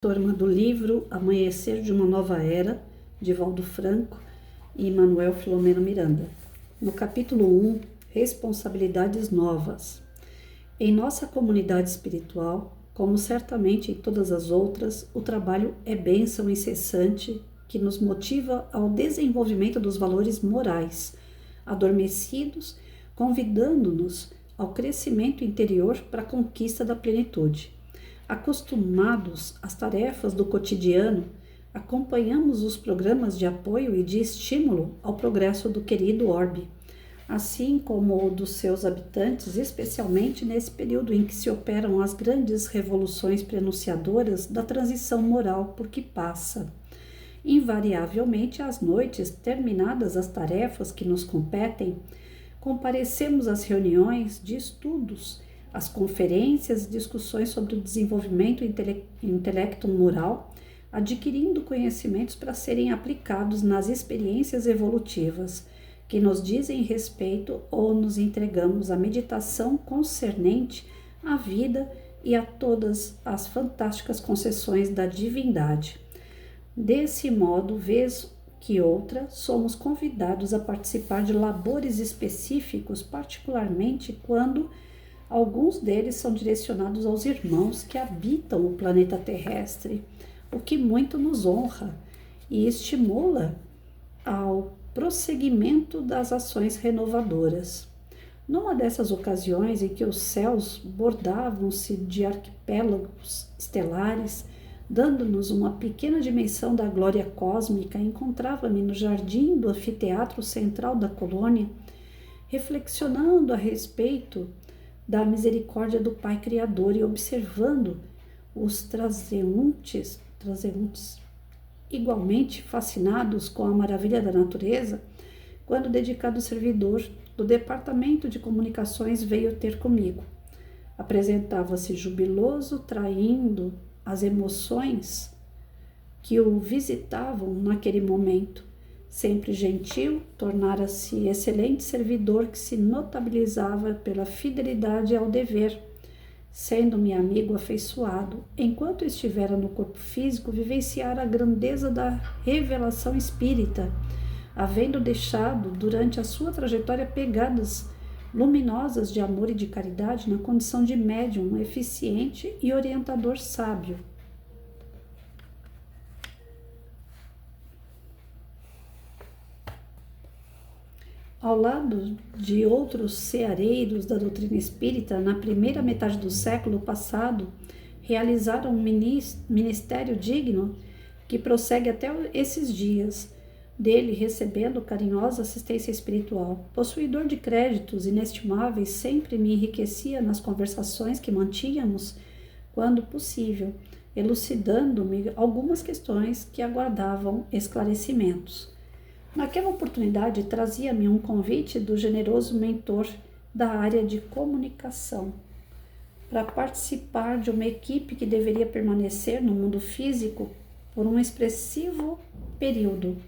Turma do livro Amanhecer de uma Nova Era, de Valdo Franco e Manuel Filomeno Miranda. No capítulo 1, Responsabilidades Novas. Em nossa comunidade espiritual, como certamente em todas as outras, o trabalho é bênção incessante que nos motiva ao desenvolvimento dos valores morais, adormecidos, convidando-nos ao crescimento interior para a conquista da plenitude. Acostumados às tarefas do cotidiano, acompanhamos os programas de apoio e de estímulo ao progresso do querido orbe, assim como o dos seus habitantes, especialmente nesse período em que se operam as grandes revoluções prenunciadoras da transição moral por que passa. Invariavelmente, às noites, terminadas as tarefas que nos competem, comparecemos às reuniões de estudos, as conferências e discussões sobre o desenvolvimento intelecto moral, adquirindo conhecimentos para serem aplicados nas experiências evolutivas que nos dizem respeito ou nos entregamos à meditação concernente à vida e a todas as fantásticas concessões da divindade. Desse modo, vez que outra, somos convidados a participar de labores específicos, particularmente quando alguns deles são direcionados aos irmãos que habitam o planeta terrestre, o que muito nos honra e estimula ao prosseguimento das ações renovadoras. Numa dessas ocasiões em que os céus bordavam-se de arquipélagos estelares, dando-nos uma pequena dimensão da glória cósmica, encontrava-me no jardim do anfiteatro central da colônia, reflexionando a respeito da misericórdia do Pai Criador e observando os transeuntes igualmente fascinados com a maravilha da natureza, quando o dedicado servidor do Departamento de Comunicações veio ter comigo. Apresentava-se jubiloso, traindo as emoções que o visitavam naquele momento. Sempre gentil, tornara-se excelente servidor que se notabilizava pela fidelidade ao dever, sendo-me amigo afeiçoado. Enquanto estivera no corpo físico, vivenciara a grandeza da revelação espírita, havendo deixado durante a sua trajetória pegadas luminosas de amor e de caridade na condição de médium eficiente e orientador sábio. Ao lado de outros ceareiros da doutrina espírita, na primeira metade do século passado, realizaram um ministério digno que prossegue até esses dias, dele recebendo carinhosa assistência espiritual. Possuidor de créditos inestimáveis, sempre me enriquecia nas conversações que mantínhamos, quando possível, elucidando-me algumas questões que aguardavam esclarecimentos. Naquela oportunidade, trazia-me um convite do generoso mentor da área de comunicação para participar de uma equipe que deveria permanecer no mundo físico por um expressivo período,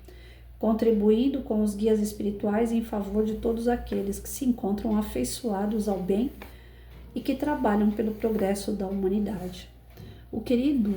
contribuindo com os guias espirituais em favor de todos aqueles que se encontram afeiçoados ao bem e que trabalham pelo progresso da humanidade. O querido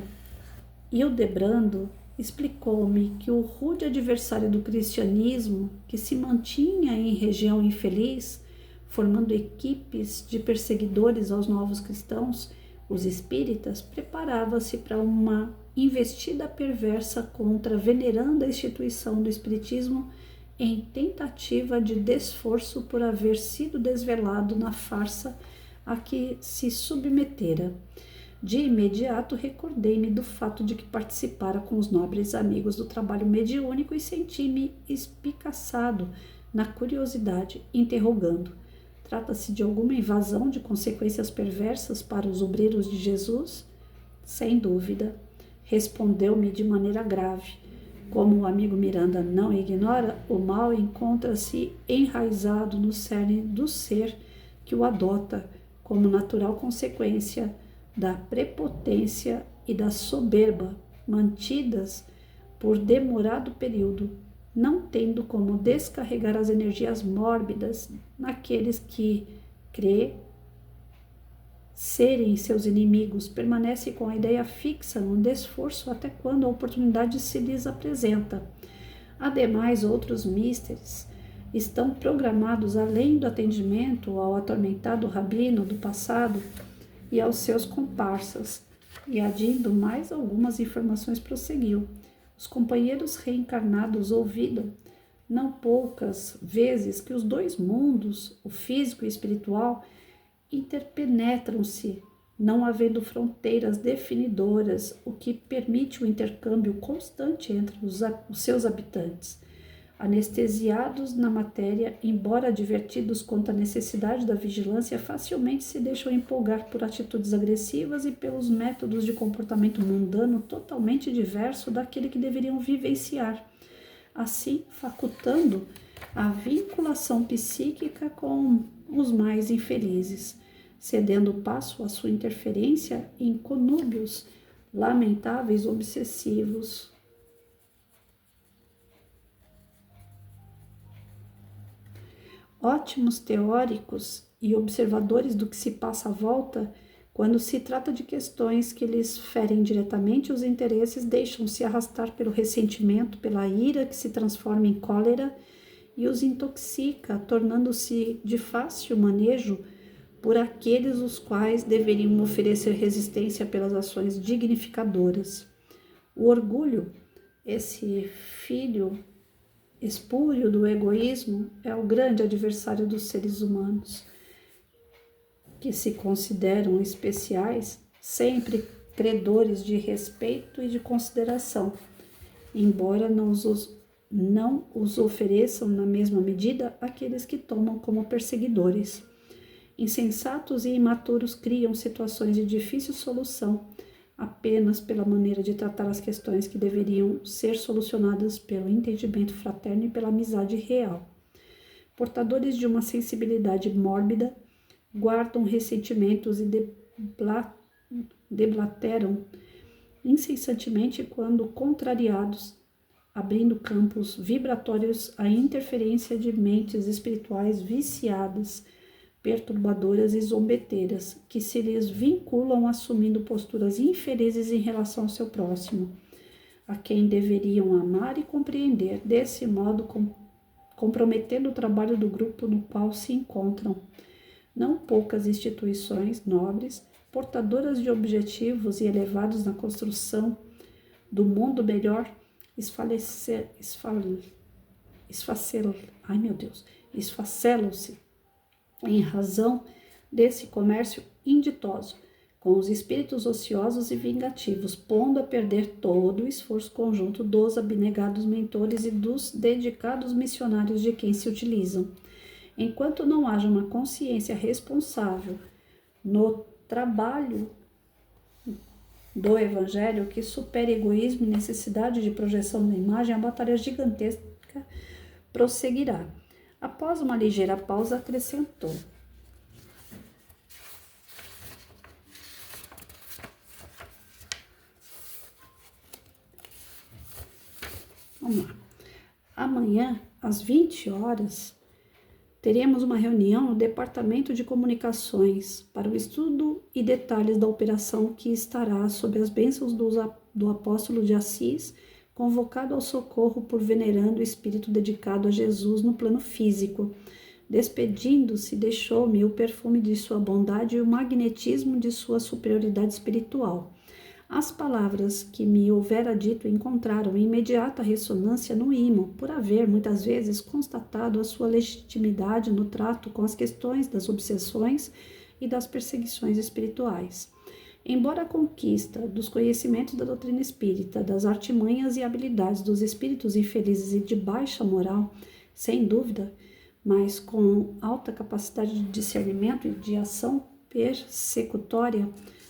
Hildebrando explicou-me que o rude adversário do cristianismo, que se mantinha em região infeliz, formando equipes de perseguidores aos novos cristãos, os espíritas, preparava-se para uma investida perversa contra a veneranda instituição do espiritismo em tentativa de desforço por haver sido desvelado na farsa a que se submetera. De imediato recordei-me do fato de que participara com os nobres amigos do trabalho mediúnico e senti-me espicaçado na curiosidade, interrogando: trata-se de alguma invasão de consequências perversas para os obreiros de Jesus? Sem dúvida, respondeu-me de maneira grave. Como o amigo Miranda não ignora, o mal encontra-se enraizado no cerne do ser que o adota como natural consequência da prepotência e da soberba mantidas por demorado período, não tendo como descarregar as energias mórbidas naqueles que serem seus inimigos, permanecem com a ideia fixa no esforço até quando a oportunidade se lhes apresenta. Ademais, outros místeres estão programados além do atendimento ao atormentado rabino do passado e aos seus comparsas. E adindo mais algumas informações, prosseguiu. Os companheiros reencarnados ouviram, não poucas vezes, que os dois mundos, o físico e o espiritual, interpenetram-se, não havendo fronteiras definidoras, o que permite o intercâmbio constante entre os seus habitantes. Anestesiados na matéria, embora advertidos quanto à necessidade da vigilância, facilmente se deixam empolgar por atitudes agressivas e pelos métodos de comportamento mundano totalmente diverso daquele que deveriam vivenciar, assim facultando a vinculação psíquica com os mais infelizes, cedendo passo à sua interferência em conúbios lamentáveis obsessivos. Ótimos teóricos e observadores do que se passa à volta, quando se trata de questões que lhes ferem diretamente os interesses, deixam-se arrastar pelo ressentimento, pela ira que se transforma em cólera e os intoxica, tornando-se de fácil manejo por aqueles os quais deveriam oferecer resistência pelas ações dignificadoras. O orgulho, esse filho espúrio do egoísmo, é o grande adversário dos seres humanos, que se consideram especiais, sempre credores de respeito e de consideração, embora não os ofereçam na mesma medida aqueles que tomam como perseguidores. Insensatos e imaturos criam situações de difícil solução apenas pela maneira de tratar as questões que deveriam ser solucionadas pelo entendimento fraterno e pela amizade real. Portadores de uma sensibilidade mórbida, guardam ressentimentos e deblateram incessantemente quando contrariados, abrindo campos vibratórios à interferência de mentes espirituais viciadas, perturbadoras e zombeteiras, que se lhes vinculam assumindo posturas infelizes em relação ao seu próximo, a quem deveriam amar e compreender, desse modo comprometendo o trabalho do grupo no qual se encontram. Não poucas instituições nobres, portadoras de objetivos e elevados na construção do mundo melhor, esfacelam-se em razão desse comércio inditoso com os espíritos ociosos e vingativos, pondo a perder todo o esforço conjunto dos abnegados mentores e dos dedicados missionários de quem se utilizam. Enquanto não haja uma consciência responsável no trabalho do Evangelho que supere egoísmo e necessidade de projeção da imagem, a batalha gigantesca prosseguirá. Após uma ligeira pausa, acrescentou: vamos lá. Amanhã, às 20 horas, teremos uma reunião no Departamento de Comunicações para o estudo e detalhes da operação que estará sob as bênçãos do apóstolo de Assis, convocado ao socorro por venerando o espírito dedicado a Jesus no plano físico. Despedindo-se, deixou-me o perfume de sua bondade e o magnetismo de sua superioridade espiritual. As palavras que me houvera dito encontraram imediata ressonância no ímã, por haver, muitas vezes, constatado a sua legitimidade no trato com as questões das obsessões e das perseguições espirituais. Embora a conquista dos conhecimentos da doutrina espírita, das artimanhas e habilidades dos espíritos infelizes e de baixa moral, sem dúvida, mas com alta capacidade de discernimento e de ação persecutória,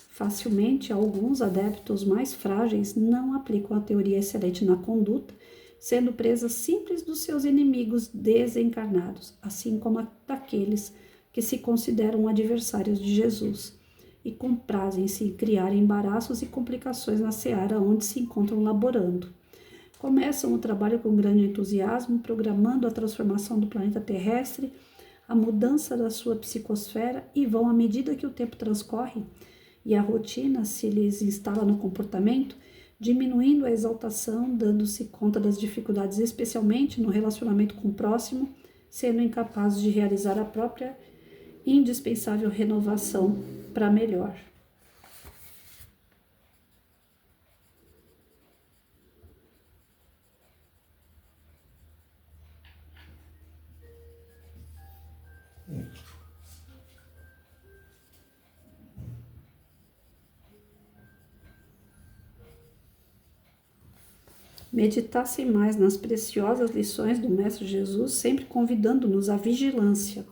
facilmente alguns adeptos mais frágeis não aplicam a teoria excelente na conduta, sendo presas simples dos seus inimigos desencarnados, assim como a daqueles que se consideram adversários de Jesus, e comprazem-se em criar embaraços e complicações na seara onde se encontram laborando. Começam o trabalho com grande entusiasmo, programando a transformação do planeta terrestre a mudança da sua psicosfera e vão, à medida que o tempo transcorre e a rotina se lhes instala no comportamento, diminuindo a exaltação, dando-se conta das dificuldades, especialmente no relacionamento com o próximo, sendo incapazes de realizar a própria indispensável renovação para melhor. Meditassem mais nas preciosas lições do Mestre Jesus, sempre convidando-nos à vigilância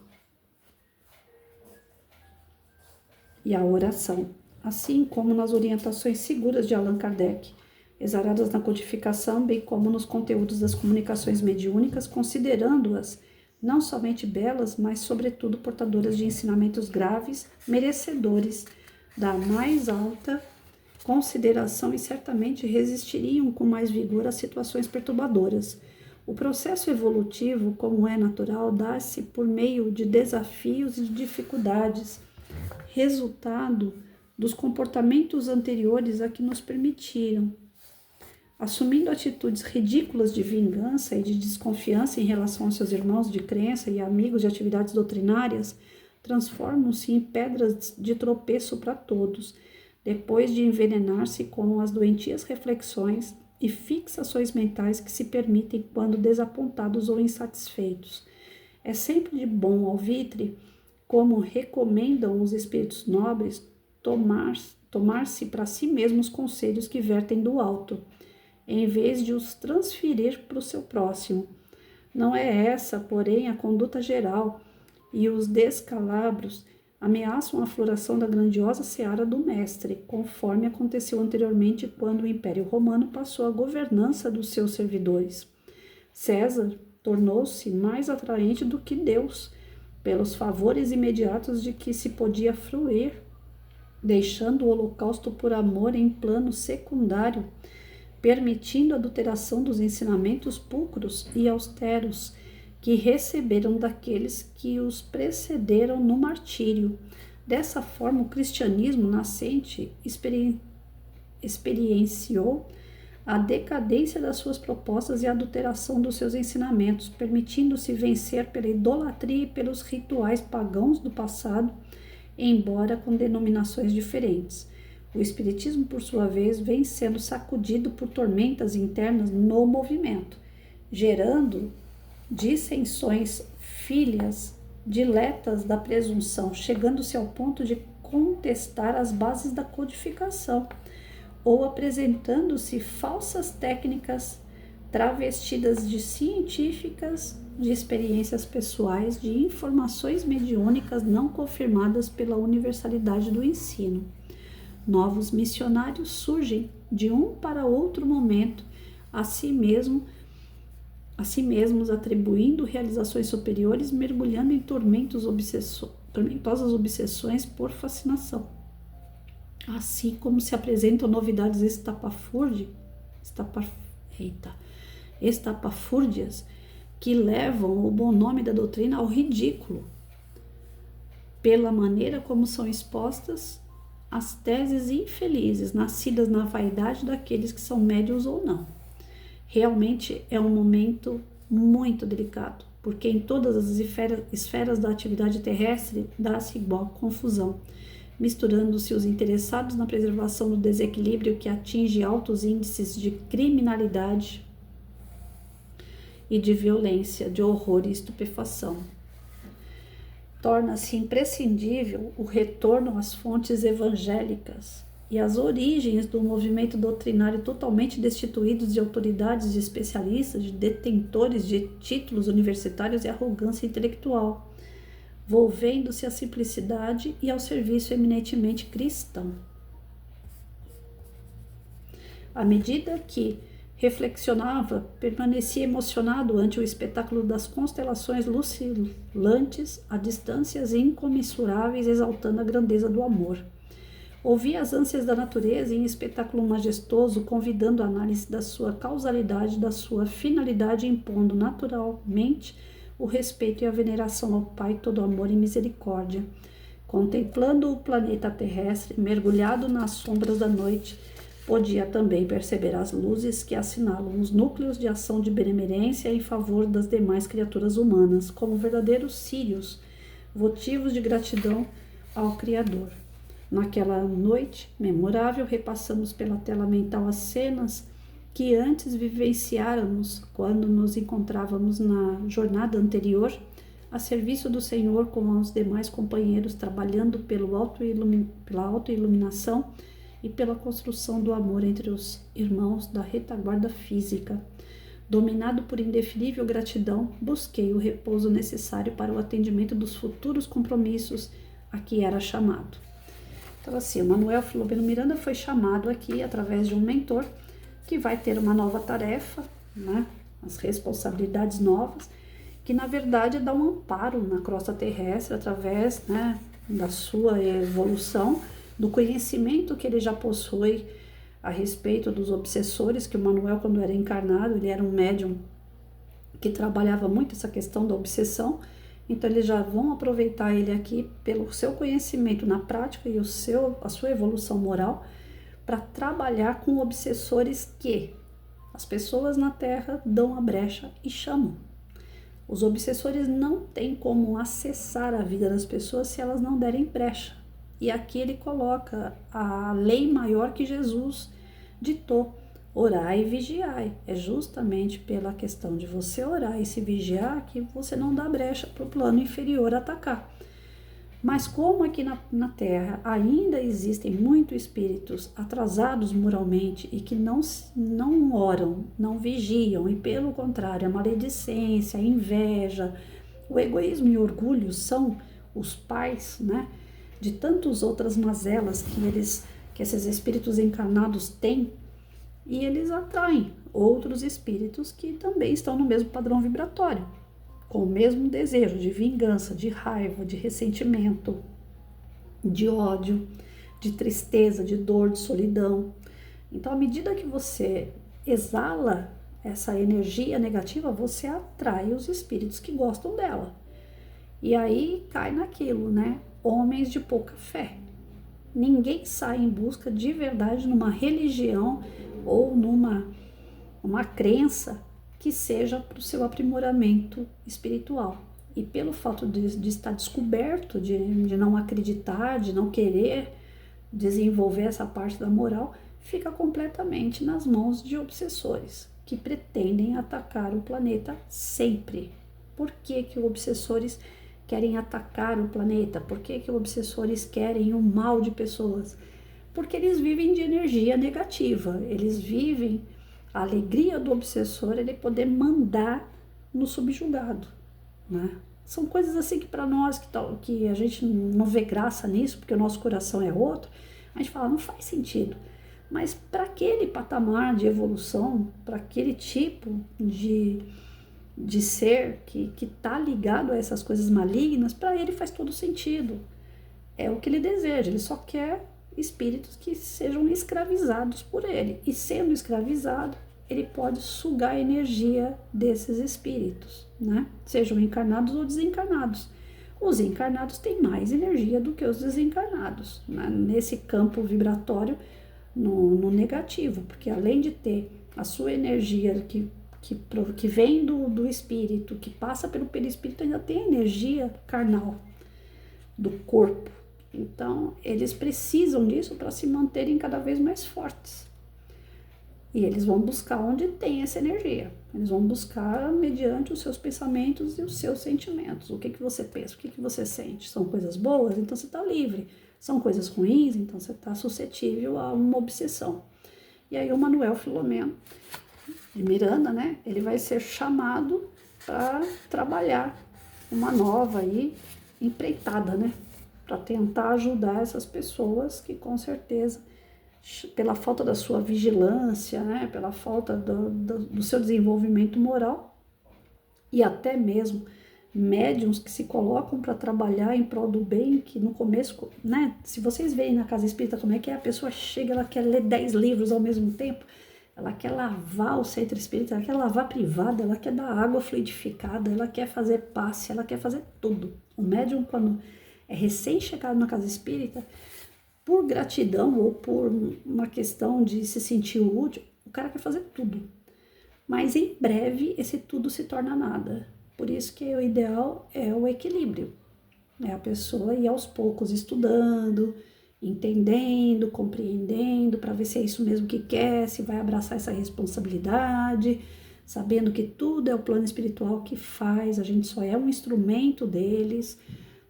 e à oração, assim como nas orientações seguras de Allan Kardec, exaradas na codificação, bem como nos conteúdos das comunicações mediúnicas, considerando-as não somente belas, mas sobretudo portadoras de ensinamentos graves, merecedores da mais alta consideração e certamente resistiriam com mais vigor às situações perturbadoras. O processo evolutivo, como é natural, dá-se por meio de desafios e de dificuldades, resultado dos comportamentos anteriores a que nos permitiram. Assumindo atitudes ridículas de vingança e de desconfiança em relação aos seus irmãos de crença e amigos de atividades doutrinárias, transformam-se em pedras de tropeço para todos, depois de envenenar-se com as doentias reflexões e fixações mentais que se permitem quando desapontados ou insatisfeitos. É sempre de bom alvitre, como recomendam os espíritos nobres, tomar-se para si mesmos conselhos que vertem do alto, em vez de os transferir para o seu próximo. Não é essa, porém, a conduta geral, e os descalabros ameaçam a floração da grandiosa seara do Mestre, conforme aconteceu anteriormente quando o Império Romano passou a governança dos seus servidores. César tornou-se mais atraente do que Deus, pelos favores imediatos de que se podia fruir, deixando o holocausto por amor em plano secundário, permitindo a adulteração dos ensinamentos pulcros e austeros que receberam daqueles que os precederam no martírio. Dessa forma, o cristianismo nascente experienciou a decadência das suas propostas e a adulteração dos seus ensinamentos, permitindo-se vencer pela idolatria e pelos rituais pagãos do passado, embora com denominações diferentes. O espiritismo, por sua vez, vem sendo sacudido por tormentas internas no movimento, gerando dissensões filhas diletas da presunção, chegando-se ao ponto de contestar as bases da codificação, ou apresentando-se falsas técnicas travestidas de científicas, de experiências pessoais, de informações mediúnicas não confirmadas pela universalidade do ensino. Novos missionários surgem de um para outro momento, a si mesmos atribuindo realizações superiores, mergulhando em tormentosas obsessões por fascinação. Assim como se apresentam novidades estapafúrdias que levam o bom nome da doutrina ao ridículo, pela maneira como são expostas as teses infelizes, nascidas na vaidade daqueles que são médiuns ou não. Realmente é um momento muito delicado, porque em todas as esferas da atividade terrestre dá-se igual confusão, misturando-se os interessados na preservação do desequilíbrio que atinge altos índices de criminalidade e de violência, de horror e estupefação. Torna-se imprescindível o retorno às fontes evangélicas e às origens do movimento doutrinário, totalmente destituídos de autoridades, de especialistas, de detentores de títulos universitários e arrogância intelectual, volvendo-se à simplicidade e ao serviço eminentemente cristão. À medida que reflexionava, permanecia emocionado ante o espetáculo das constelações lucilantes a distâncias incomensuráveis, exaltando a grandeza do amor. Ouvia as ânsias da natureza em espetáculo majestoso, convidando a análise da sua causalidade, da sua finalidade, impondo naturalmente o respeito e a veneração ao Pai, todo amor e misericórdia. Contemplando o planeta terrestre, mergulhado nas sombras da noite, podia também perceber as luzes que assinalam os núcleos de ação de benemerência em favor das demais criaturas humanas, como verdadeiros círios, votivos de gratidão ao Criador. Naquela noite memorável, repassamos pela tela mental as cenas que antes vivenciáramos quando nos encontrávamos na jornada anterior, a serviço do Senhor com os demais companheiros, trabalhando pela autoiluminação e pela construção do amor entre os irmãos da retaguarda física. Dominado por indefinível gratidão, busquei o repouso necessário para o atendimento dos futuros compromissos a que era chamado. Então, assim, o Manuel Filomeno Miranda foi chamado aqui através de um mentor que vai ter uma nova tarefa, né? As responsabilidades novas, que na verdade dá um amparo na crosta terrestre através, né, da sua evolução, do conhecimento que ele já possui a respeito dos obsessores, que o Manuel, quando era encarnado, ele era um médium que trabalhava muito essa questão da obsessão. Então eles já vão aproveitar ele aqui pelo seu conhecimento na prática e a sua evolução moral para trabalhar com obsessores que as pessoas na Terra dão a brecha e chamam. Os obsessores não têm como acessar a vida das pessoas se elas não derem brecha. E aqui ele coloca a lei maior que Jesus ditou: orai e vigiai. É justamente pela questão de você orar e se vigiar que você não dá brecha para o plano inferior atacar. Mas como aqui na Terra ainda existem muitos espíritos atrasados moralmente e que não oram, não vigiam, e pelo contrário, a maledicência, a inveja, o egoísmo e o orgulho são os pais, né, de tantas outras mazelas que esses espíritos encarnados têm, e eles atraem outros espíritos que também estão no mesmo padrão vibratório, com o mesmo desejo de vingança, de raiva, de ressentimento, de ódio, de tristeza, de dor, de solidão. Então, à medida que você exala essa energia negativa, você atrai os espíritos que gostam dela. E aí cai naquilo, né? Homens de pouca fé. Ninguém sai em busca de verdade numa religião ou numa crença que seja para o seu aprimoramento espiritual. E pelo fato de estar descoberto, de não acreditar, de não querer desenvolver essa parte da moral, fica completamente nas mãos de obsessores que pretendem atacar o planeta sempre. Por que que os obsessores querem atacar o planeta? Por que que os obsessores querem o mal de pessoas? Porque eles vivem de energia negativa, eles vivem a alegria do obsessor, ele poder mandar no subjugado, né? São coisas assim que para nós, que a gente não vê graça nisso, porque o nosso coração é outro, a gente fala, não faz sentido. Mas para aquele patamar de evolução, para aquele tipo de ser que está ligado a essas coisas malignas, para ele faz todo sentido. É o que ele deseja, ele só quer espíritos que sejam escravizados por ele. E sendo escravizado, ele pode sugar a energia desses espíritos, né? Sejam encarnados ou desencarnados. Os encarnados têm mais energia do que os desencarnados, né? Nesse campo vibratório no negativo, porque além de ter a sua energia que vem do espírito, que passa pelo perispírito, ainda tem a energia carnal do corpo. Então, eles precisam disso para se manterem cada vez mais fortes. E eles vão buscar onde tem essa energia. Eles vão buscar mediante os seus pensamentos e os seus sentimentos. O que você pensa, o que você sente? São coisas boas? Então você está livre. São coisas ruins? Então você está suscetível a uma obsessão. E aí o Manuel Filomeno de Miranda, né? Ele vai ser chamado para trabalhar uma nova aí, empreitada, né? Para tentar ajudar essas pessoas que com certeza, pela falta da sua vigilância, né, pela falta do seu desenvolvimento moral e até mesmo médiuns que se colocam para trabalhar em prol do bem, que no começo, né, se vocês veem na casa espírita como é que é, a pessoa chega, ela quer ler 10 livros ao mesmo tempo, ela quer lavar o centro espírita, ela quer lavar a privada, ela quer dar água fluidificada, ela quer fazer passe, ela quer fazer tudo. O médium, quando é recém-chegado na casa espírita, por gratidão ou por uma questão de se sentir útil, o cara quer fazer tudo. Mas em breve esse tudo se torna nada. Por isso que o ideal é o equilíbrio. É a pessoa ir aos poucos estudando, entendendo, compreendendo, para ver se é isso mesmo que quer, se vai abraçar essa responsabilidade, sabendo que tudo é o plano espiritual que faz, a gente só é um instrumento deles,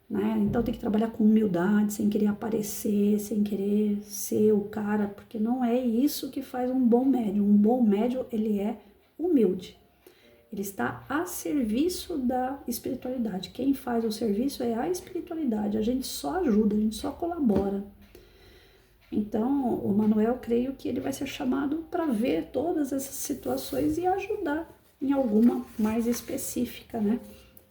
né? Então tem que trabalhar com humildade, sem querer aparecer, sem querer ser o cara, porque não é isso que faz um bom médium. Um bom médium, ele é humilde. Ele está a serviço da espiritualidade. Quem faz o serviço é a espiritualidade. A gente só ajuda, a gente só colabora. Então, o Manuel, creio que ele vai ser chamado para ver todas essas situações e ajudar em alguma mais específica, né?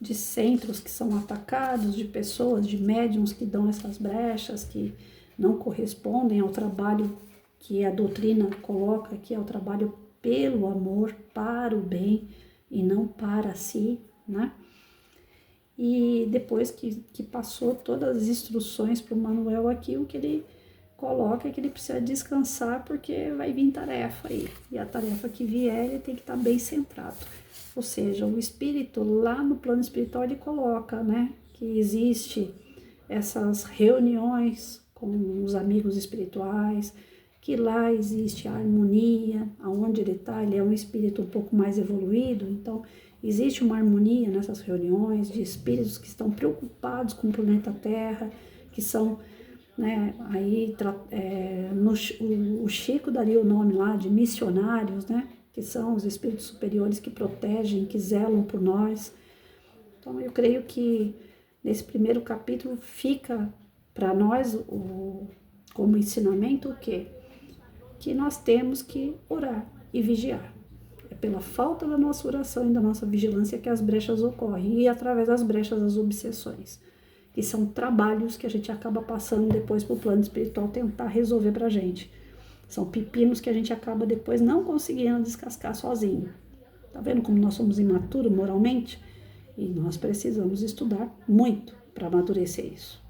De centros que são atacados, de pessoas, de médiums que dão essas brechas, que não correspondem ao trabalho que a doutrina coloca, que é o trabalho pelo amor, para o bem e não para si, né? E depois que passou todas as instruções para o Manuel aqui, o que ele coloca é que ele precisa descansar porque vai vir tarefa aí. E a tarefa que vier, ele tem que estar bem centrado. Ou seja, o espírito lá no plano espiritual ele coloca, né, que existe essas reuniões com os amigos espirituais, que lá existe a harmonia, aonde ele está, ele é um espírito um pouco mais evoluído, então existe uma harmonia nessas reuniões de espíritos que estão preocupados com o planeta Terra, que são, né, aí o Chico daria o nome lá de missionários, né, que são os espíritos superiores que protegem, que zelam por nós. Então eu creio que nesse primeiro capítulo fica para nós como ensinamento o quê? Que nós temos que orar e vigiar. É pela falta da nossa oração e da nossa vigilância que as brechas ocorrem, e através das brechas as obsessões, que são trabalhos que a gente acaba passando depois para o plano espiritual tentar resolver para a gente. São pepinos que a gente acaba depois não conseguindo descascar sozinho. Tá vendo como nós somos imaturos moralmente? E nós precisamos estudar muito para amadurecer isso.